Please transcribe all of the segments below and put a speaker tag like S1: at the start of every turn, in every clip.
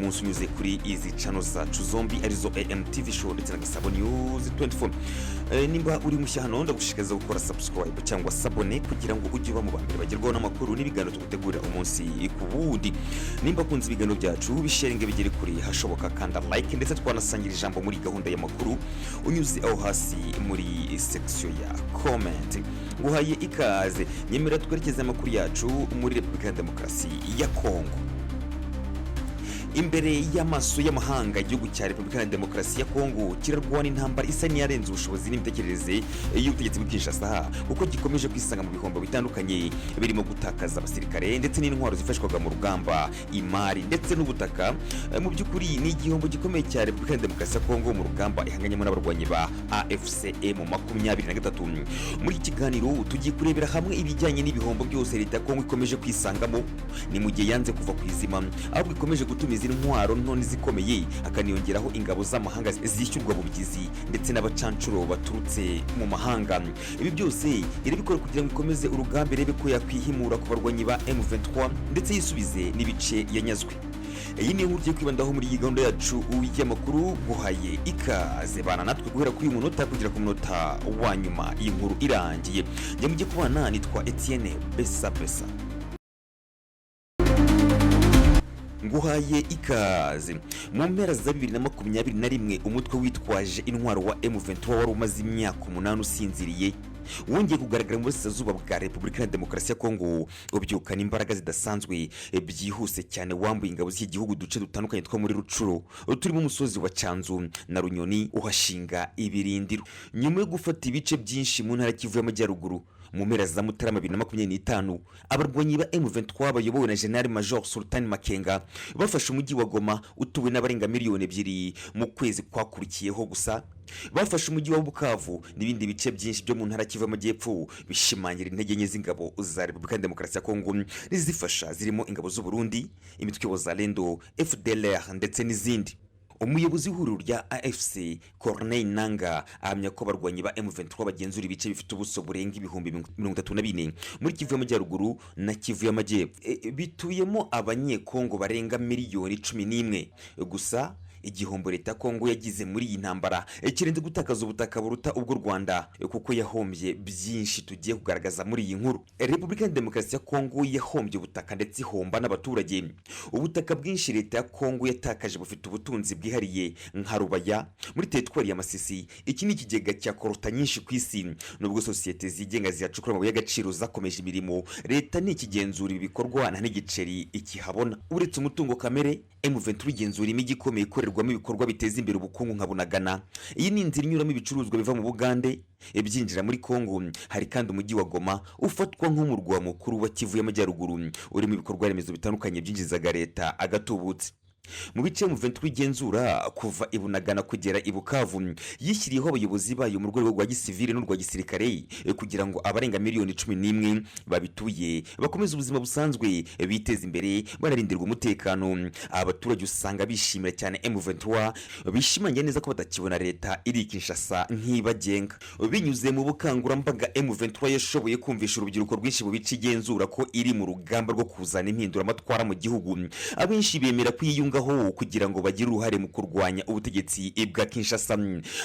S1: munsi unyuze kuri izi channel zacu zombi arizo AMTV show ndetse na Gasabo News 24. Nimba uri mushya hano ndagushishikariza gukora subscribe cyangwa sabone kugira ngo ujye mu bambere bagerwaho n'amakuru n'ibiganiro tugutegura umunsi ku wundi. Nimba kunze ibiganiro byacu bisharinge bigere kuri hashoboka kanda like ndetse twanasangira ijambo muri gahunda y'amakuru unyuze aho hasi muri section ya comment. Nguhaye ikaze nyemera twerekeze amakuru yacu muri Repubulika ya Demokarasi ya Kongo. Imbere y'amaso y'amahanga igihugu cya Repubulika ya Demokarasi ya Kongo kirarwana intambara isa n'iyarenze ubushobozi n'imitekerereze y'ubutegetsi bw'Kinshasa uko gikomeje kwisanga mu bihombo bitandukanye birimo gutakaza abasirikare ndetse n'intwaro zifashwaga mu rugamba Imari ndetse n'ubutaka. Mu by'ukuri ni igihombo gikomeye cya Repubulika ya Demokarasi ya Kongo mu rugamba ihanganyemo n'abarwanyi ba AFCM 23. Muri kiganiro tugiye kurebera hamwe ibijyanye n'ibihombo byose leta ya Kongo ikomeje kwisangamo ni mu gihe yanze kuva ku izima ahubwo ikomeje gutumiza intwaro none zikomeye akaniyongeraho ingabo z'amahanga zishyurwa bubigizi ndetse n'abacancuro baturutse mu mahanga. Ibi byose irabikora kugira ngo ikomeze urugamba irebe ko yakwihimura ku barwanyi ba M23 ndetse yisubize n'ibice yanyazwe. Iyi ni inkuru tugiye kwibandaho muri iyi gahunda yacu y'amakuru. Guhaye ikaze bana natwe guhera kuri uyu munota kugera ku munota wa nyuma iyi nkuru irangiye. Njye mujye kubana nitwa Etienne Besa. Nguhaye ikaze. Mu mpera za 2021 umutwe witwaje intwaro wa M23 wari umaze imyaka 8 usinziriye wongeye kugaragara mu burasirazuba bwa Repubulika ya Demokarasi ya Kongo ubyukana imbaraga zidasanzwe byihuse cyane wambuye ingabo z'igihugu duce dutandukanye two muri Rucuro turimo umusozi wa Canzu na Runyoni uhashinga ibirindiro. Nyuma yo gufata ibice byinshi mu ntara Kivu y'Amajyaruguru mu mpera za Mutarama 2025 abarwanyi ba M23 bayobowe na General Major Sultan Makenga bafashe umujyi wa Goma utuwe n'abarenga miliyoni 2 mu kwezi kwakurikiyeho. Gusa bafashe umujyi wa Bukavu n'ibindi bice byinshi byo mu ntara Kivu y'Amajyepfo bishimangira intege nke z'ingabo za Repubulika ya Demokarasi ya Kongo n'izifasha zirimo ingabo z'u Burundi, imitwe y'Abazalendo, FDLR ndetse n'izindi. Umuyobozi w'ihuriro rya AFC Corneille Nanga ahamya ko abarwanyi ba M23 bagenzura ibice bifite ubuso burenga ibihumbi 34 muri Kivu y'Amajyaruguru na Kivu y'Amajyepfo bituyemo abanyekongo barenga miliyoni 11. Gusa igihombo leta ya Kongo yagize muri iyi ntambara kirenze gutakaza ubutaka buruta ubwo Rwanda kuko yahombye byinshi tugiye kugaragaza muri iyi nkuru. Repubulika ya Demokarasi ya Kongo yahombye ubutaka ndetse ihomba n'abaturage. Ubutaka bwinshi leta ya Kongo yatakaje bufite ubutunzi bwihariye nka Rubaya muri teritwari ya Masisi. Iki ni ikigega cya korota nyinshi ku isi nubwo sosiyete zigenga ziyacukura amabuye y'agaciro zakomeje imirimo leta ni ikigenzura ibikorwa nta n'igiceri ikihabona. Uretse umutungo kamere M23 igenzura imijyi ikomeye ikorerwamo ibikorwa biteza imbere ubukungu nka Bunagana. Iyi ni inzira inyuramo ibicuruzwa biva mu Bugande byinjira muri Kongo. Hari kandi umujyi wa Goma ufatwa nk'umurwa mukuru wa Kivu y'Amajyaruguru urimo ibikorwa remezo bitandukanye byinjizaga leta agatubutse. Mu bice M23 igenzura kuva ibunagana kugera ibukavu yishyiriyeho abayobozi bayo mu rwego rwa gisivile n'urwa gisirikare kugira ngo abarenga miliyoni 11 babituye bakomeza ubuzima busanzwe biteza imbere banarindirwa umutekano. Abaturage usanga bishimira cyane M23 bishimangira neza ko batakibona leta iri Kinshasa nk'ibagenga. Binyuze mu bukangurambaga M23 yashoboye kumvisha urubyiruko rwinshi mu bice igenzura ko iri mu rugamba rwo kuzana impindura amatwara mu gihugu. Abenshi bemera kwiyunga kugira ngo bagire uruhare mu kurwanya ubutegetsi bwa Kinshasa.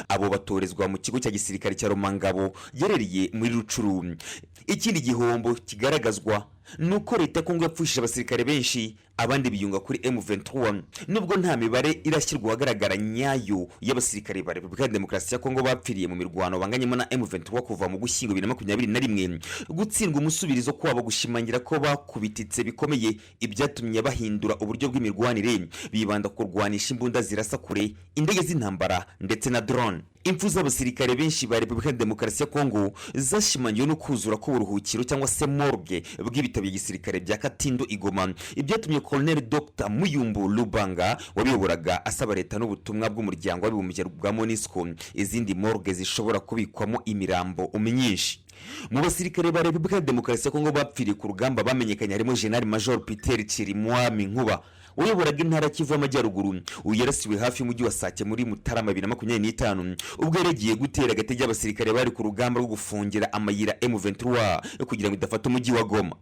S1: Abo batorezwa mu kigo cya gisirikare cya Ingabo yereriye muri Rucuru. Ikindi gihombo kigaragazwa nuko leta ya Kongo yapfushije abasirikare benshi abandi biyunga kuri M23 nubwo nta mibare irashyirwa ahagaragara nyayo y'abasirikare ba Repubulika ya Demokarasi ya Kongo bapfiriye mu mirwano banganyemo na M23 kuva mu Gushyingo 2021. Gutsindwa umusubirizo kwabo gushimangira ko bakubititse bikomeye ibyatumye bahindura uburyo bw'imirwanire bibanda kurwanisha imbunda zirasa kure, indege z'intambara ndetse na drone. Impfu z'abasirikare benshi ba Repubulika ya Demokarasi ya Kongo zashimangiwe no kuzura ko uburuhukiro cyangwa se morgue bw'ibitabo by'igisirikare bya Katindo Igoma. Ibyatumye Colonel Dr Muyumbu Lubanga wabiyoboraga asaba leta n'ubutumwa bw'umuryango w'abibumbye bwa MONUSCO izindi morgue zishobora kubikwamo imirambo myinshi. Mu basirikare ba Repubulika ya Demokarasi ya Kongo bapfiriye ku rugamba bamenyekanye harimo General Major Peter Chirimwami Nkuba uyoboraga intara Kivu y'Amajyaruguru. Uyarasiwe hafi y'umujyi wa Sake muri Mutarama 2025 ubwo yaregiye gutera agatege abasirikare bari ku rugamba rwo gufungira amayira M23 kugira ngo idafata umujyi wa Goma.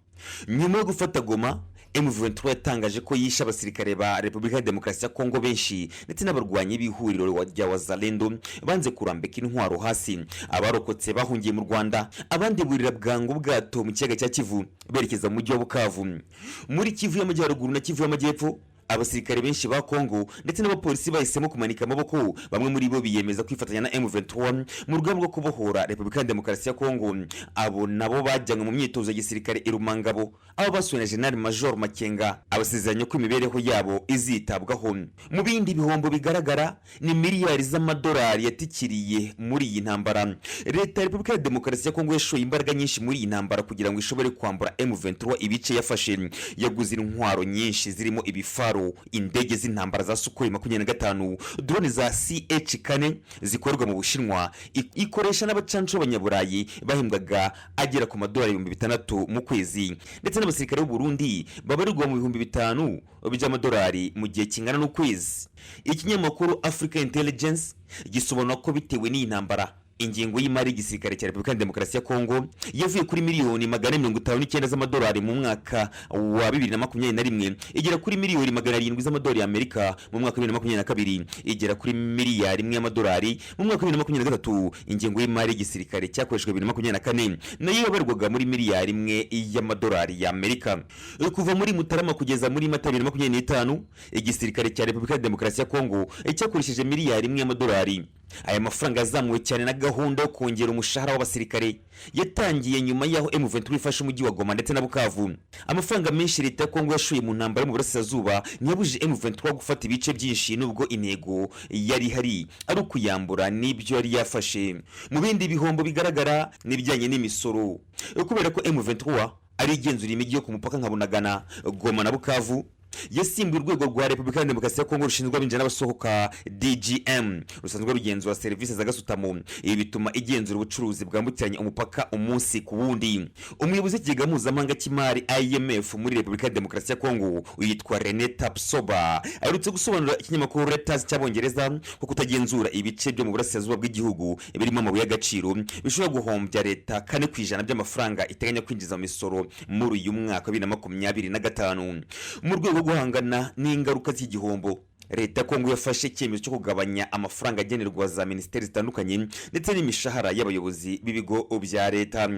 S1: nyuma yo gufata Goma, M23 yatangaje ko yishe abasirikare ba Repubulika ya Demokarasi ya Kongo benshi ndetse n'abarwanyi b'ihuriro rya Wazalendo banze kurambika intwaro hasi. Abarokotse bahungiye mu Rwanda, abandi burira bwangu bwato mu kiyaga cya Kivu berekeza mu mujyi wa Bukavu. Muri Kivu y'Amajyaruguru na Kivu y'Amajyepfo, abasirikare benshi ba Kongo ndetse n'abapolisi bahisemo kumanika amaboko. Bamwe muri bo biyemeza kwifatanya na M23 mu rugamba rwo kubohora Repubulika ya Demokarasi ya Kongo. Abo nabo bajyanywe mu myitozo ya gisirikare i Rumangabo, abo basuwe na General Major Makenga, abasezeranya ko imibereho yabo izitabwaho. Mu bindi bihombo bigaragara ni miliyari z'amadolari yatikiriye muri iyi ntambara. Leta ya Repubulika ya Demokarasi ya Kongo yashoye imbaraga nyinshi muri iyi ntambara kugira ngo ishobore kwambura M23 ibice yafashe. Yaguze intwaro nyinshi zirimo ibifaru, indege z'intambara za Sukhoi 25, drone za CH4 zikorwa mu Bushinwa, ikoresha n'abacanco b'Abanyaburayi bahembwaga agera ku madolari 6,000 mu kwezi, ndetse n'abasirikare b'u Burundi babarirwa mu 5,000 by'amadolari mu gihe kingana n'ukwezi. Ikinyamakuru Africa Intelligence gisobanura ko bitewe n'iyi ntambara, ingingo y'imari y'igisirikare cya Repubulika ya Demokarasi ya Kongo yavuye kuri miliyoni 159 z'amadolari mu mwaka wa 2021 igera kuri miliyoni 700 z'amadolari y'Amerika mu mwaka wa 2022, igera kuri miliyari 1 y'amadolari mu mwaka wa 2023. Ingingo y'imari y'igisirikare cyakoreshwa 2024 nayo yabarwaga muri miliyari 1 y'amadolari y'Amerika. Kuva muri Mutarama kugeza muri Mata 2025, igisirikare cya Repubulika ya Demokarasi ya Kongo cyakoresheje miliyari 1 y'amadolari. Aya mafaranga yazamuwe cyane na gahunda yo kongera umushahara w'abasirikare yatangiye nyuma yaho M23 ifashe umujyi wa Goma ndetse na Bukavu. Amafaranga menshi leta ya Kongo yashoye mu ntambara mu burasirazuba ntiyabujije M23 gufata ibice byinshi, nubwo intego yari hari ari ukuyambura n'ibyo yari yafashe. Mu bindi bihombo bigaragara n'ibijyanye n'imisoro, kubera ko M23 ari igenzura imijyi yo ku mupaka nka Bunagana, Goma na Bukavu, yasimbuye urwego rwa Repubulika ya Demokarasi ya Kongo rushinzwe abinjira n'abasohoka DGM rusanzwe rugenzura serivisi za gasutamo. Ibi bituma igenzura ubucuruzi bwambukiranya umupaka umunsi ku wundi. Umuyobozi w'ikigega mpuzamahanga cy'imari IMF muri Repubulika ya Demokarasi ya Kongo yitwa René Tapsoba aherutse gusobanurira ikinyamakuru Reuters cy'Abongereza ko kutagenzura ibice byo mu burasirazuba bw'igihugu birimo amabuye y'agaciro bishobora guhombya leta 4% by'amafaranga iteganya kwinjiza mu misoro muri uyu mwaka wa 2025. Mu rwego guhangana n'ingaruka z'igihombo, leta ya Kongo yafashe icyemezo cyo kugabanya amafaranga agenerwa za minisiteri zitandukanye ndetse n'imishahara y'abayobozi b'ibigo bya leta.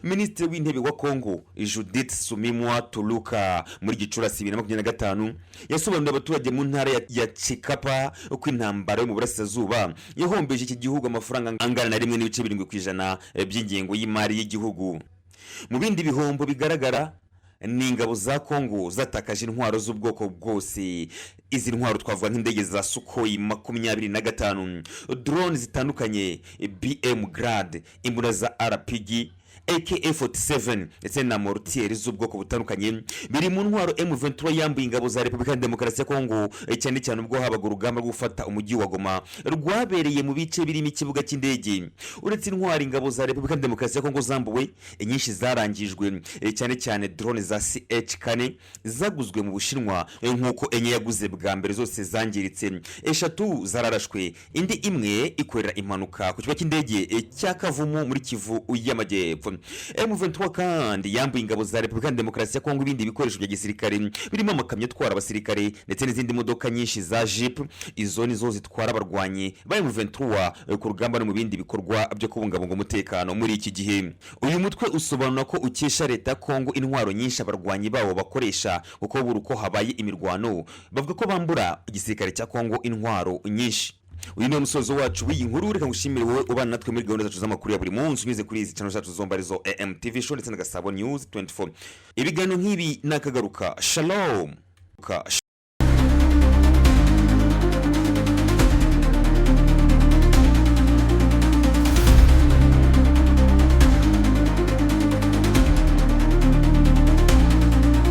S1: Minisitiri w'intebe wa Kongo Judith Suminwa Tuluka muri Gicurasi 2025 yasobanuriye abaturage mu ntara ya Chikapa uko intambara yo mu burasirazuba yahombeje iki gihugu amafaranga angana na 1.7% by'ingengo y'imari y'igihugu. Mu bindi bihombo bigaragara ni ingabo za Kongo zatakaje intwaro z'ubwoko bwose. Izi ntwaro twavuga nk'indege za Sukhoi 25, drone zitandukanye, BM Grad, imbunda za RPG, AK-47 ndetse na mortier z'ubwoko butandukanye biri mu ntwaro M23 yambuye ingabo za Repubulika ya Demokarasi ya Kongo, cyane cyane ubwo habaga urugamba rwo gufata umujyi wa Goma rwabereye mu bice birimo ikibuga cy'indege. Uretse intwaro ingabo za Repubulika ya Demokarasi ya Kongo zambuwe, inyinshi zarangijwe, cyane cyane drone za CH4 zaguzwe mu Bushinwa, nk'uko enye yaguze bwa mbere zose zangiritse, 3 zararashwe, indi imwe ikorera impanuka ku kibuga cy'indege cya Kavumu muri Kivu y'Amajyepfo. M23 kandi yambuye ingabo za Repubulika ya Demokarasi ya Kongo ibindi bikoresho bya gisirikare birimo amakamyo atwara abasirikare ndetse n'izindi modoka nyinshi za Jeep. Izo nizo zitwara abarwanyi ba M23 ku rugamba no mu bindi bikorwa byo kubungabunga umutekano muri iki gihe. Uyu mutwe usobanura ko ukesha leta ya Kongo intwaro nyinshi abarwanyi bawo bakoresha, kuko buri uko habaye imirwano bavuga ko bambura igisirikare cya Kongo intwaro nyinshi. Uyu ni umusozo wacu w'iyi nkuru. Reka ngushimire wowe ubana natwe muri gahunda zacu z'amakuru ya buri munsi unyuze kuri izi channel zacu zombi arizo AMTV Show ndetse na Gasabo News 24. Ibiganiro nk'ibi nakagaruka. Shalom.